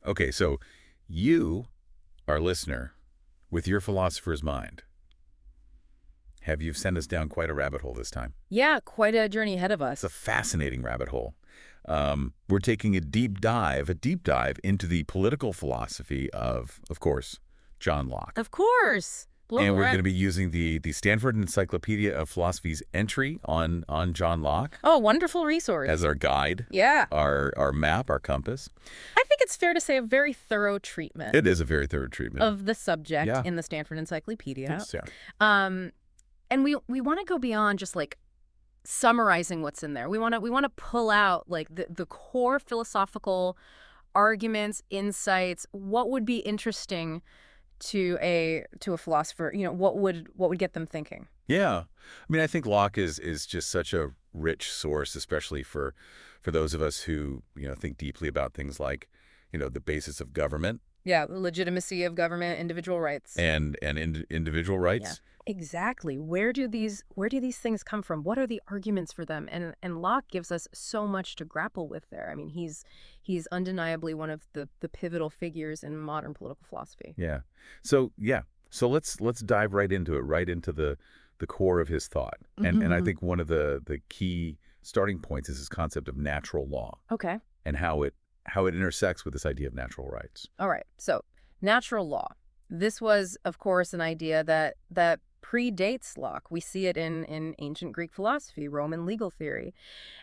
Okay, so you, our listener, with your philosopher's mind, have you sent us down quite a rabbit hole this time? Yeah, quite a journey ahead of It's a us. fascinating rabbit hole. We're taking a deep dive into the political philosophy of course, John Locke. Of course. Look, And we're we're going at to be using the Stanford Encyclopedia of Philosophy's entry on John Locke oh, wonderful resource. as our guide, Yeah. our map, our compass. I think it's fair to say a very thorough treatment It is a very thorough treatment. of the subject Yeah. in the Stanford Encyclopedia. Yeah. Um, and we want to go beyond just like summarizing what's in there. We want to pull out like the core philosophical arguments, insights, what would be interesting to a philosopher, what would get them thinking. Yeah. I mean, I think Locke is just such a rich source, especially for those of us who, think deeply about things like, the basis of government Yeah, the legitimacy of government, individual rights. and individual rights. Exactly. Where do these things come from? What are the arguments for them? And Locke gives us so much to grapple with there. I mean, he's undeniably one of the pivotal figures in modern political philosophy. Yeah. So let's dive right into it, right into the core of his thought. And I think one of the key starting points is his concept of natural law Okay. and how it intersects with this idea of natural rights. All right. So, natural law. This was, of course, an idea that predates Locke. We see it in ancient Greek philosophy, Roman legal theory.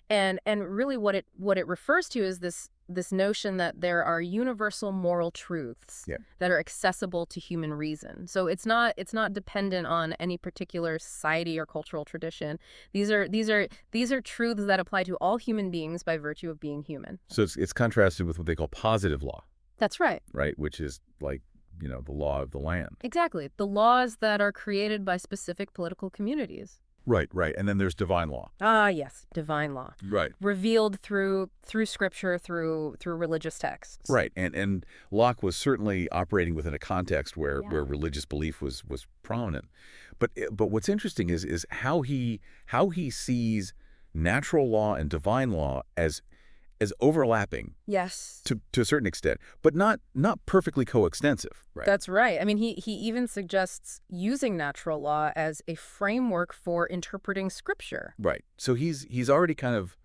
And really what it refers to is this notion that there are universal moral truths Yeah. that are accessible to human reason. So it's not dependent on any particular society or cultural tradition. These are truths that apply to all human beings by virtue of being human. So it's contrasted with what they call positive law, That's right. right? Which is like, the law of the land. Exactly. The laws that are created by specific political communities. Right. And then there's divine law. Ah, yes, divine law. Right. Revealed through scripture, through religious texts. Right. And Locke was certainly operating within a context where Yeah. religious belief was prominent. But what's interesting is how he sees natural law and divine law as overlapping Yes. to a certain extent, but not perfectly coextensive. Right. That's right. I mean, he even suggests using natural law as a framework for interpreting scripture. Right. So he's already kind of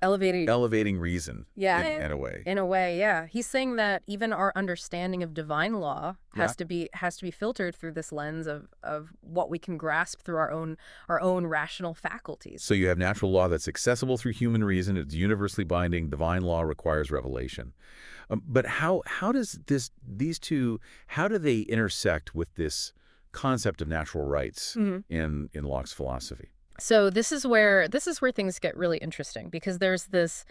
elevating reason. Yeah. In a way. In a way, yeah. He's saying that even our understanding of divine law has to be filtered through this lens of what we can grasp through our own rational faculties. So you have natural law that's accessible through human reason. It's universally binding. Divine law requires revelation. But how does these two, how do they intersect with this concept of natural rights in Locke's philosophy? So this is where things get really interesting, because there's this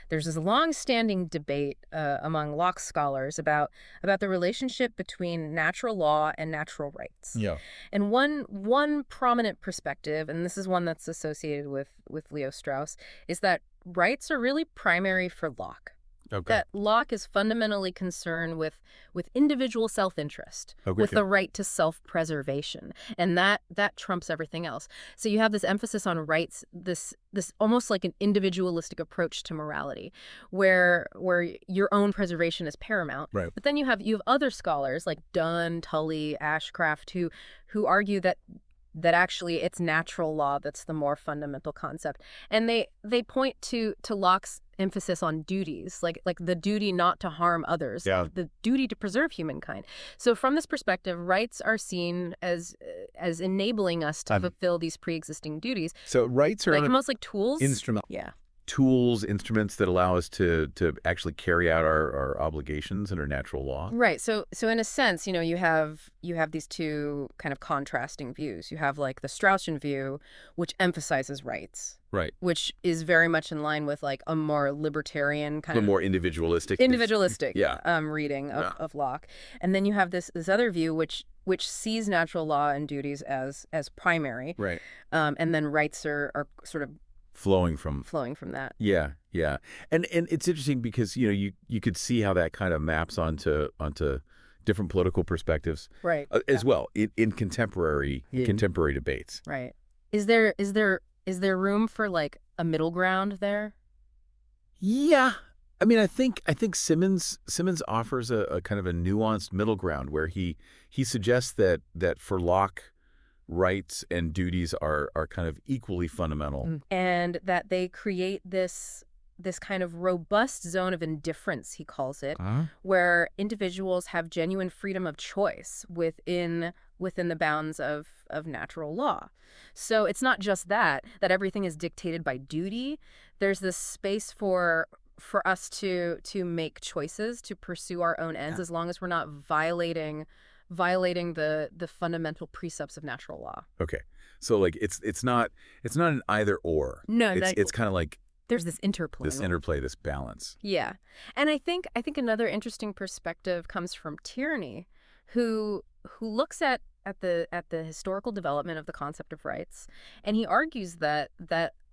long-standing debate among Locke scholars about the relationship between natural law and natural rights. Yeah. And one prominent perspective, and this is one that's associated with Leo Strauss, is that rights are really primary for Locke. Okay. That Locke is fundamentally concerned with individual self-interest, Okay. with the right to self-preservation, and that trumps everything else. So you have this emphasis on rights, this almost like an individualistic approach to morality, where your own preservation is paramount. Right. But then you have other scholars like Dunn, Tully, Ashcraft who argue that actually it's natural law that's the more fundamental concept. And they point to Locke's emphasis on duties, like the duty not to harm others, Yeah. the duty to preserve humankind. So from this perspective, rights are seen as enabling us to fulfill these pre-existing duties. So rights are Almost like tools. instrument. Yeah. Tools, instruments that allow us to actually carry out our obligations under natural law. Right. So in a sense, you have these two kind of contrasting views. You have like the Straussian view, which emphasizes rights. Right. Which is very much in line with like a more libertarian kind of more individualistic. Yeah. Reading of Locke. And then you have this other view which sees natural law and duties as primary. Right. And then rights are sort of flowing from that. Yeah. And it's interesting because you could see how that kind of maps onto different political perspectives. Right. As well in contemporary debates. Right. Is there room for like a middle ground there? Yeah. I think Simmons offers a kind of a nuanced middle ground where he suggests that for Locke, rights and duties are kind of equally fundamental. And that they create this kind of robust zone of indifference, he calls it, Uh-huh. where individuals have genuine freedom of choice within the bounds of natural law. So it's not just that everything is dictated by duty. There's this space for us to make choices, to pursue our own ends, as long as we're not violating the fundamental precepts of natural law. Okay. So like it's not an either or. No, It's kind of like there's this interplay. this interplay, this balance. Yeah. And I think another interesting perspective comes from Tierney, who looks at the historical development of the concept of rights, and he argues that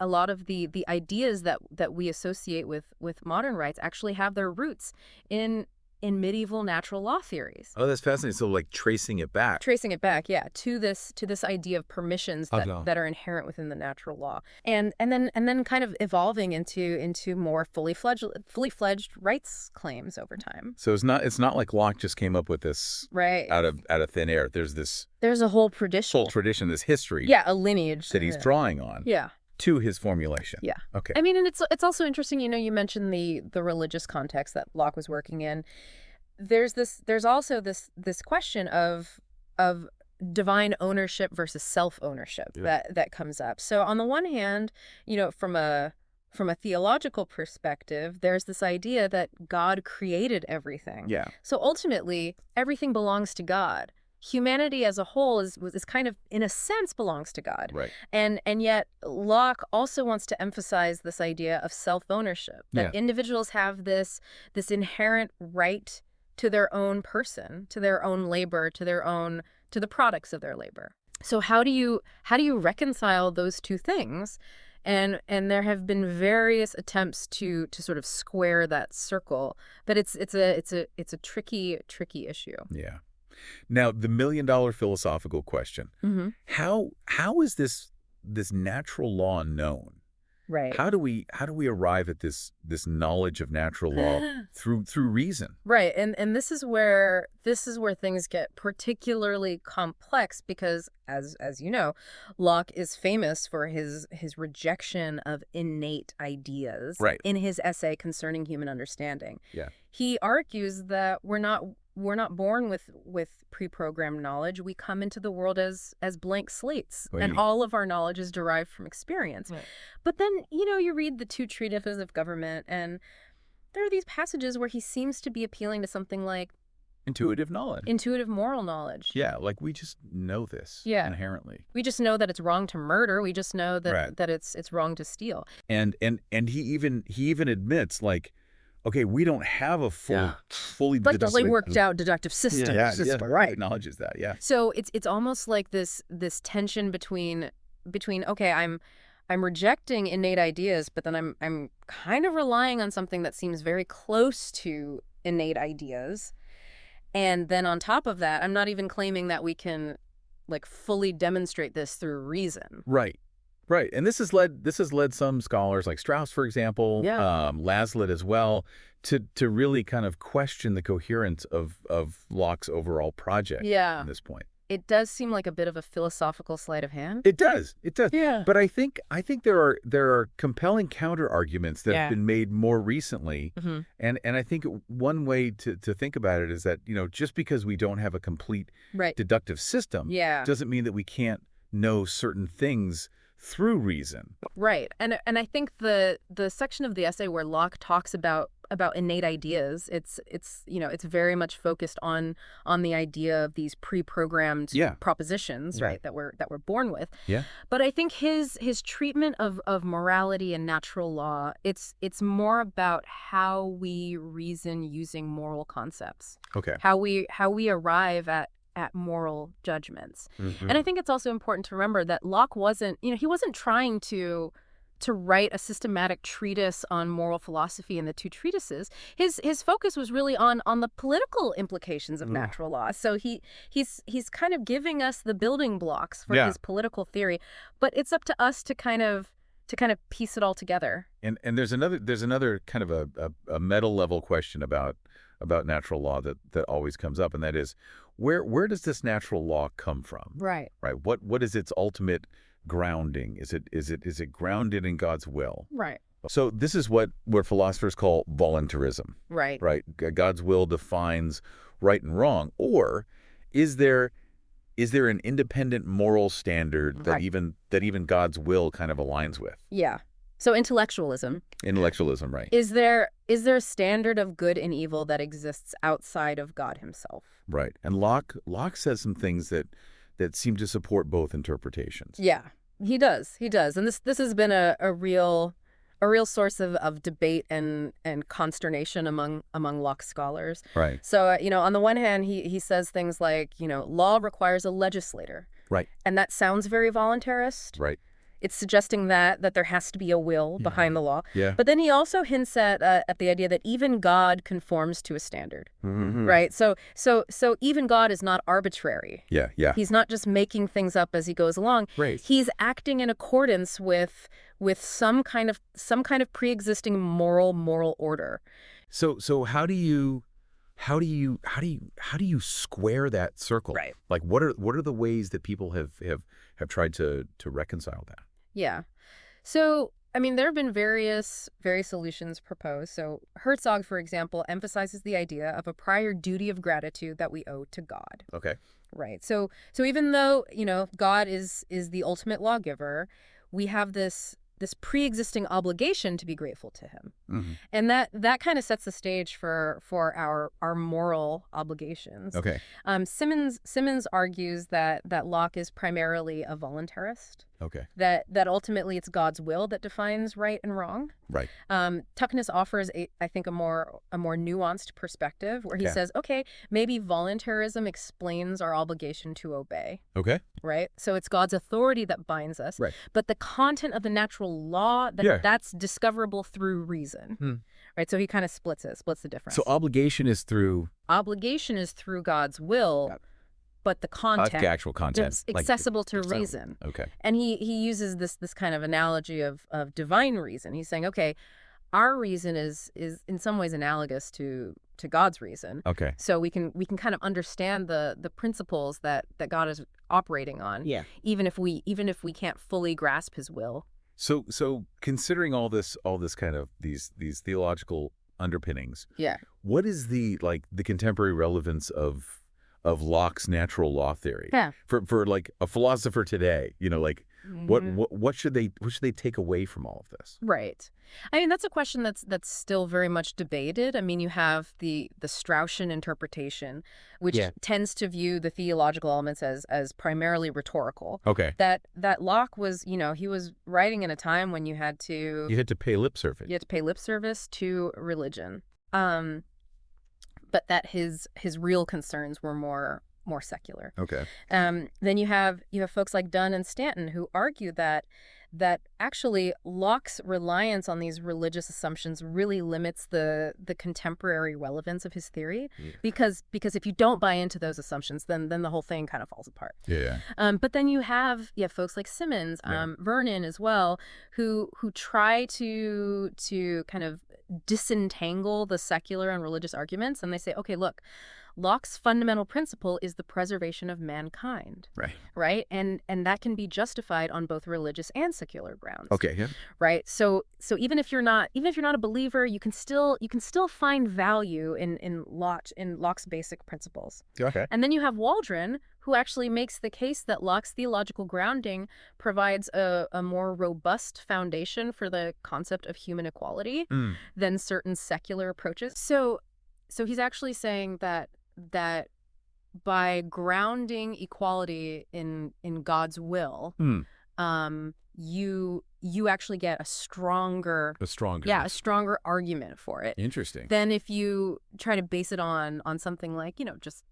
a lot of the ideas that we associate with modern rights actually have their roots in medieval natural law theories. Oh, that's fascinating. So like tracing it back. Tracing it back, yeah, to this idea of permissions that are inherent within the natural law, and then kind of evolving into more fully fledged rights claims over time. So it's not like Locke just came up with this Right. out of thin air. There's a whole tradition. this history Yeah, a lineage that he's drawing on Yeah. to his formulation. Yeah. Okay. I mean, and it's also interesting, you mentioned the religious context that Locke was working in. There's also this question of divine ownership versus self-ownership that comes up. So on the one hand, from a theological perspective, there's this idea that God created everything. Yeah. So ultimately, everything belongs to God. Humanity as a whole is kind of, in a sense, belongs to God. Right. And yet Locke also wants to emphasize this idea of self-ownership, that individuals have this inherent right to their own person, to their own labor, to the products of their labor. So how do you reconcile those two things? And there have been various attempts to sort of square that circle, but it's a tricky issue. Yeah. Now, the $1 million philosophical question. Mm-hmm. How is this natural law known? Right. How do we arrive at this knowledge of natural law through reason? Right. And this is where things get particularly complex because as you know, Locke is famous for his rejection of innate ideas in his essay Concerning Human Understanding. Yeah. He argues that we're not born with pre-programmed knowledge. We come into the world as blank slates, and all of our knowledge is derived from experience. Right. But then, you read the two treatises of government, and there are these passages where he seems to be appealing to something like intuitive knowledge. Intuitive moral knowledge. Yeah, like we just know this inherently. We just know that it's wrong to murder. We just know that it's wrong to steal. And he even admits, like, okay, we don't have a fully worked out deductive system. Right. Acknowledges that. Yeah. So it's almost like this tension between okay, I'm rejecting innate ideas, but then I'm kind of relying on something that seems very close to innate ideas, and then on top of that, I'm not even claiming that we can like fully demonstrate this through reason. Right. Right, and this has led some scholars like Strauss, for example, Laszlo as well, to really kind of question the coherence of Locke's overall project. Yeah. At this point, it does seem like a bit of a philosophical sleight of hand. It does. Yeah. But I think there are compelling counter arguments that have been made more recently, and I think one way to think about it is that just because we don't have a complete deductive system, doesn't mean that we can't know certain things through reason. Right. And I think the section of the essay where Locke talks about innate ideas, it's very much focused on the idea of these pre-programmed propositions, right, that we're born with. Yeah. But I think his treatment of morality and natural law, it's more about how we reason using moral concepts. Okay. How we arrive at moral judgments. And I think it's also important to remember that Locke wasn't trying to write a systematic treatise on moral philosophy in the two treatises. His focus was really on the political implications of natural law. So he's kind of giving us the building blocks for his political theory, but it's up to us to kind of to kind of piece it all together. And there's another kind of a meta level question about natural law that always comes up, and that is where does this natural law come from? Right. Right? What is its ultimate grounding? Is it grounded in God's will? Right. So this is what philosophers call voluntarism, Right. right? God's will defines right and wrong, or is there an independent moral standard that Right. even God's will kind of aligns with? Yeah. So intellectualism. Intellectualism, right? Is there a standard of good and evil that exists outside of God himself? Right. And Locke says some things that seem to support both interpretations. Yeah, he does. He does. And this has been a real source of debate and consternation among Locke scholars. Right. So, on the one hand, he says things like, law requires a legislator. Right. And that sounds very voluntarist. Right. It's suggesting that there has to be a will behind the law. Yeah. But then he also hints at the idea that even God conforms to a standard, Mm-hmm. right? So even God is not arbitrary. Yeah. Yeah. He's not just making things up as he goes along. Right. He's acting in accordance with some kind of pre-existing moral order. So how do you square that circle? Right. Like what are the ways that people have tried to reconcile that? Yeah. So, there have been various solutions proposed. So Herzog, for example, emphasizes the idea of a prior duty of gratitude that we owe to God. Okay. Right. So even though, God is the ultimate lawgiver, we have this pre-existing obligation to be grateful to him. Mm-hmm. And that kind of sets the stage for our moral obligations. Okay. Simmons argues that Locke is primarily a voluntarist. Okay. That ultimately it's God's will that defines right and wrong. Right. Tuckness offers I think a more nuanced perspective where he Yeah. says, okay, maybe voluntarism explains our obligation to obey. Okay. Right. So it's God's authority that binds us. Right. But the content of the natural law that's discoverable through reason. Hmm. Right. So he kind of splits the difference. So obligation is through God's will. But the content, actual content, is accessible to reason. Okay. And he uses this kind of analogy of divine reason. He's saying, okay, our reason is in some ways analogous to God's reason. Okay. So we can kind of understand the principles that God is operating on. Yeah. Even if we can't fully grasp his will. So considering all this kind of these theological underpinnings, Yeah. what is the contemporary relevance of Locke's natural law theory? Yeah. For like a philosopher today, Mhm. what should they take away from all of this? Right. That's a question that's still very much debated. You have the Straussian interpretation, which Yeah. tends to view the theological elements as primarily rhetorical. Okay. That Locke was, he was writing in a time when you had to pay lip service. pay lip service to religion. But that his real concerns were more secular. Okay. Then you have folks like Dunn and Stanton who argue that actually Locke's reliance on these religious assumptions really limits the contemporary relevance of his theory. Yeah. Because if you don't buy into those assumptions, then the whole thing kind of falls apart. Yeah. But then you have folks like Simmons, Yeah. Vernon as well, who try to kind of disentangle the secular and religious arguments, and they say, okay, look, Locke's fundamental principle is the preservation of mankind, Right. right? And that can be justified on both religious and secular grounds. Okay. Yeah. Right? So even if you're not a believer, you can still find value in Locke's basic principles. Okay. And then you have Waldron, who actually makes the case that Locke's theological grounding provides a more robust foundation for the concept of human equality Mm. than certain secular approaches. So he's actually saying that by grounding equality in God's will, Mm. you actually get a stronger argument for it Interesting. than if you try to base it on something like just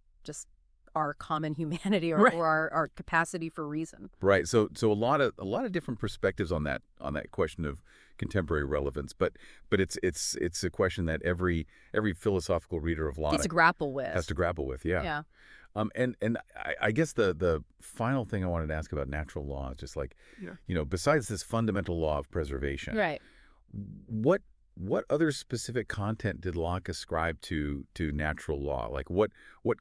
our common humanity or, Right. or our capacity for reason. Right. So a lot of different perspectives on that question of contemporary relevance, but it's a question that every philosophical reader of Needs Locke to grapple with. has to grapple with. Yeah. Yeah. And I guess the final thing I wanted to ask about natural law is just like, besides this fundamental law of preservation, Right. what other specific content did Locke ascribe to natural law? Like what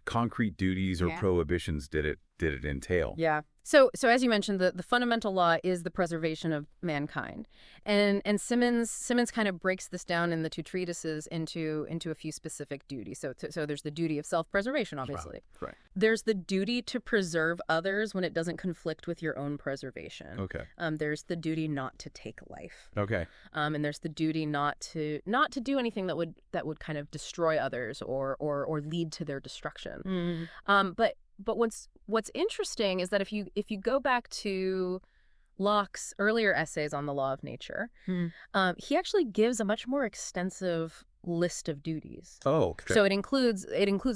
concrete duties or Yeah. prohibitions did it entail? Yeah. So as you mentioned, the fundamental law is the preservation of mankind. And Simmons kind of breaks this down in the two treatises into a few specific duties. So there's the duty of self-preservation, obviously. Right. There's the duty to preserve others when it doesn't conflict with your own preservation. Okay. There's the duty not to take life. Okay. And there's the duty not to do anything that would kind of destroy others or lead to their destruction. But what's interesting is that if you go back to Locke's earlier essays on the law of nature, he actually gives a much more extensive list of duties. Oh, okay. So it includes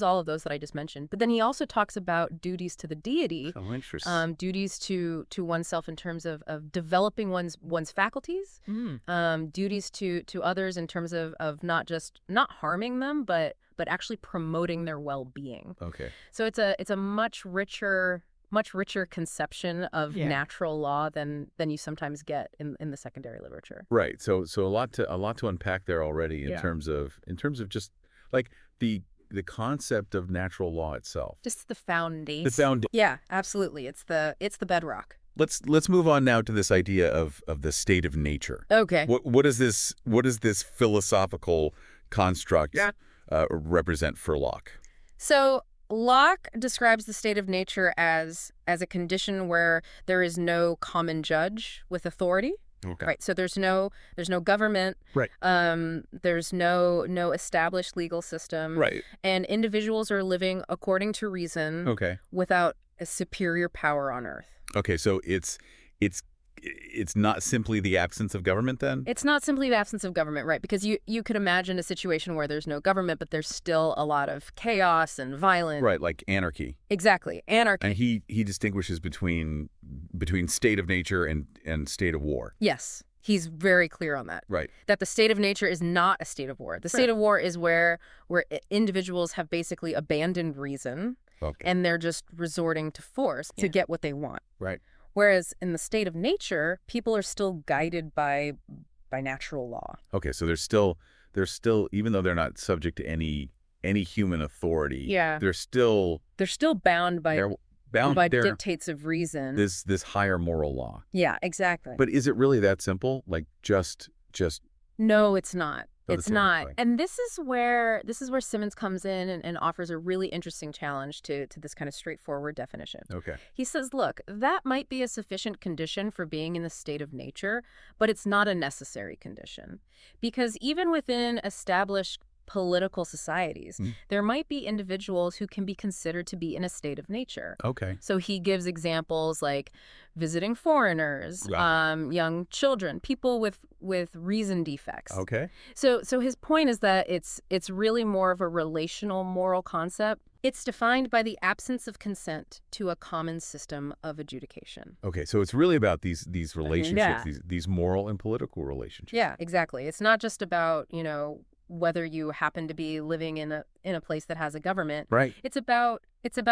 all of those that I just mentioned. But then he also talks about duties to the deity, Oh, interesting. duties to oneself in terms of developing one's faculties, duties to others in terms of not harming them, but actually promoting their well-being. Okay. So it's a much richer conception of natural law than you sometimes get in the secondary literature. Right. So a lot to unpack there already in terms of just like the concept of natural law itself. Just the foundation. The foundation. Yeah, absolutely. It's the bedrock. Let's move on now to this idea of the state of nature. Okay. What is this philosophical construct represent for Locke? So Locke describes the state of nature as a condition where there is no common judge with authority. Okay. Right. So there's no government. Right. There's no established legal system. Right. And individuals are living according to reason. Okay. Without a superior power on earth. Okay. So it's not simply the absence of government then? It's not simply the absence of government, right? Because you could imagine a situation where there's no government, but there's still a lot of chaos and violence. Right, like anarchy. Exactly, anarchy. And he distinguishes between state of nature and state of war. Yes, he's very clear on that. Right. That the state of nature is not a state of war. The state of war is where individuals have basically abandoned reason, and they're just resorting to force to get what they want. Right. Whereas in the state of nature, people are still guided by natural law. Okay, so they're still even though they're not subject to any human authority. Yeah. They're still bound by dictates of reason. This higher moral law. Yeah, exactly. But is it really that simple? Like just No, it's not. Oh, It's not. And this is where Simmons comes in and offers a really interesting challenge to this kind of straightforward definition. Okay. He says, look, that might be a sufficient condition for being in the state of nature, but it's not a necessary condition. Because even within established political societies, there might be individuals who can be considered to be in a state of nature. Okay. So he gives examples like visiting foreigners, young children, people with reason defects. Okay. So his point is that it's really more of a relational moral concept. It's defined by the absence of consent to a common system of adjudication. Okay, so it's really about these relationships, Yeah. these moral and political relationships. Yeah, exactly. It's not just about, whether you happen to be living in a place that has a government. Right. It's about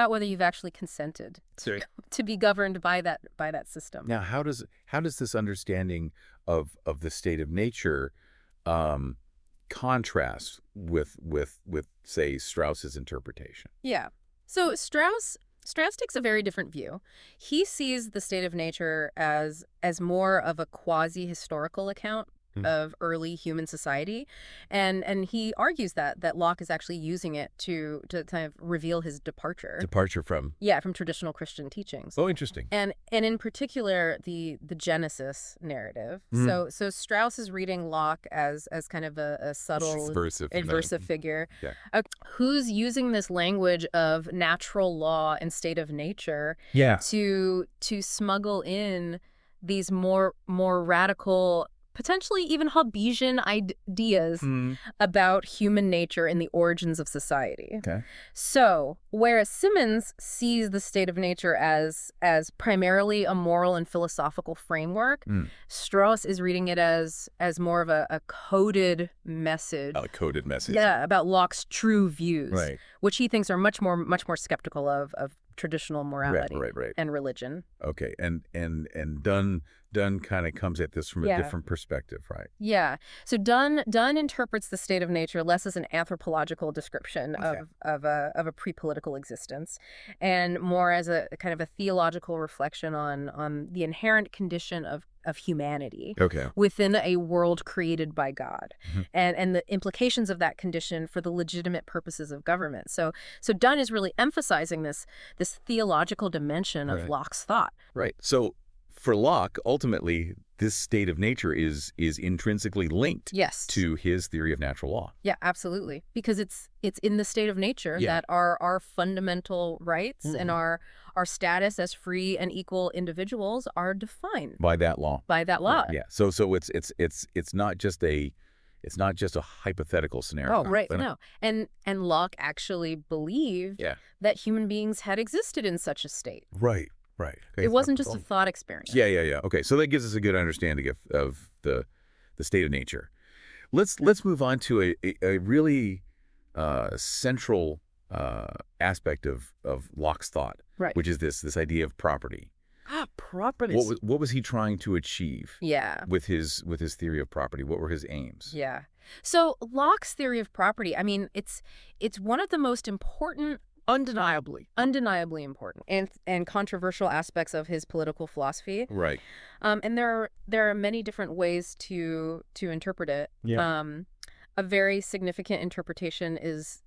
whether you've actually consented to be governed by that system. Now, how does this understanding of the state of nature contrast with say Strauss's interpretation? Yeah. So Strauss takes a very different view. He sees the state of nature as more of a quasi-historical account of early human society, and he argues that Locke is actually using it to kind of reveal his departure from traditional Christian teachings. Oh, interesting. And in particular the Genesis narrative. So Strauss is reading Locke as kind of a subtle aversive figure, who's using this language of natural law and state of nature to smuggle in these more radical potentially even Hobbesian ideas Hmm. about human nature and the origins of society. Okay. So, whereas Simmons sees the state of nature as primarily a moral and philosophical framework, Mm. Strauss is reading it as more of a coded message. A coded message. Yeah, about Locke's true views, Right. which he thinks are much more skeptical of traditional morality Right. and religion. Okay. And Dunn kind of comes at this from a Yeah. different perspective, right? Yeah. So Dunn interprets the state of nature less as an anthropological description Okay. of a pre-political existence, and more as a kind of a theological reflection on the inherent condition of humanity Okay. within a world created by God, Mhm. and the implications of that condition for the legitimate purposes of government. So Dunn is really emphasizing this theological dimension of Right. Locke's thought. Right. So for Locke, ultimately, this state of nature is intrinsically linked Yes. to his theory of natural law. Yeah, absolutely. Because it's in the state of nature Yeah. that our fundamental rights and Mhm. our status as free and equal individuals are defined By that law. by that law. Yeah. So it's not just a hypothetical scenario. Oh, right. But- No. And Locke actually believed Yeah. that human beings had existed in such a state. Right. Right. Okay. It wasn't just a thought experiment. Yeah. Okay. So that gives us a good understanding of the state of nature. Let's move on to a really central aspect of Locke's thought, Right. which is this idea of property. Property. What was he trying to achieve Yeah. with his theory of property? What were his aims? Yeah. So Locke's theory of property, I mean, it's one of the most important, undeniably important and controversial aspects of his political philosophy. Right. And there are many different ways to interpret it. Yeah. A very significant interpretation is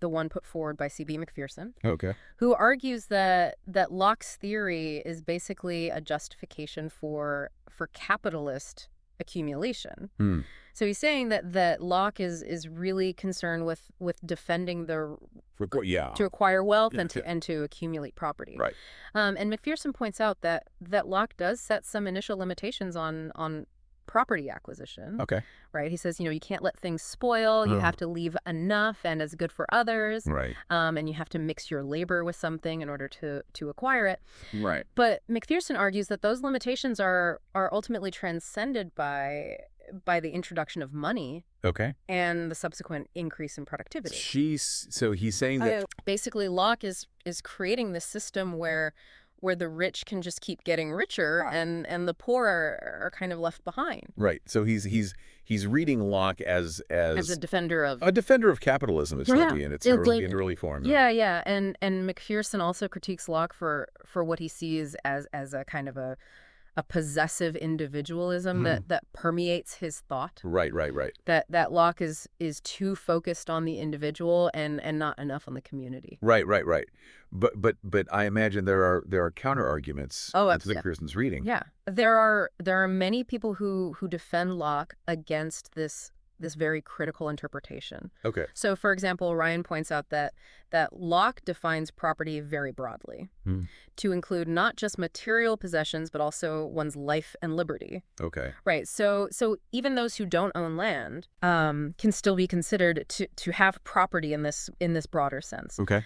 the one put forward by C.B. Macpherson, Okay. who argues that Locke's theory is basically a justification for capitalist accumulation. Hmm. So he's saying that Locke is really concerned with defending Yeah. to acquire wealth Yeah, and to accumulate property. Right. And Macpherson points out that Locke does set some initial limitations on property acquisition. Okay. Right. He says, you can't let things spoil. You Oh. have to leave enough and as good for others. Right. And you have to mix your labor with something in order to acquire it. Right. But Macpherson argues that those limitations are ultimately transcended by the introduction of money Okay. and the subsequent increase in productivity. So he's saying that. Basically, Locke is creating this system where the rich can just keep getting richer and the poor are kind of left behind. Right. So he's reading Locke as a defender of capitalism, essentially, in its early form. Yeah. And Macpherson also critiques Locke for what he sees as a kind of a possessive individualism that permeates his thought. Right. That Locke is too focused on the individual and not enough on the community. Right. But I imagine there are counter arguments to Macpherson's reading. Yeah, there are many people who defend Locke against this very critical interpretation. Okay. So, for example, Ryan points out that Locke defines property very broadly to include not just material possessions, but also one's life and liberty. Okay. Right. So even those who don't own land can still be considered to have property in this broader sense. Okay.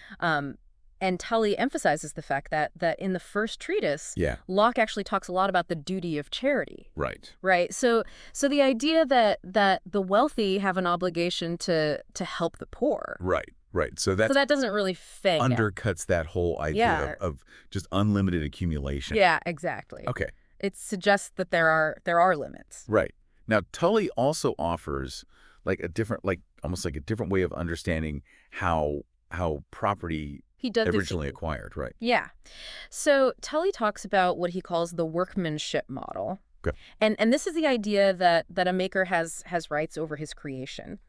And Tully emphasizes the fact that in the first treatise, Locke actually talks a lot about the duty of charity. Right. Right. So the idea that the wealthy have an obligation to help the poor. Right. So that doesn't really fit. undercuts that whole idea of just unlimited accumulation. Yeah, exactly. Okay. It suggests that there are limits. Right. Now Tully also offers almost like a different way of understanding how property He does originally acquired, right? Yeah. So Tully talks about what he calls the workmanship model. Okay. And this is the idea that a maker has rights over his creation.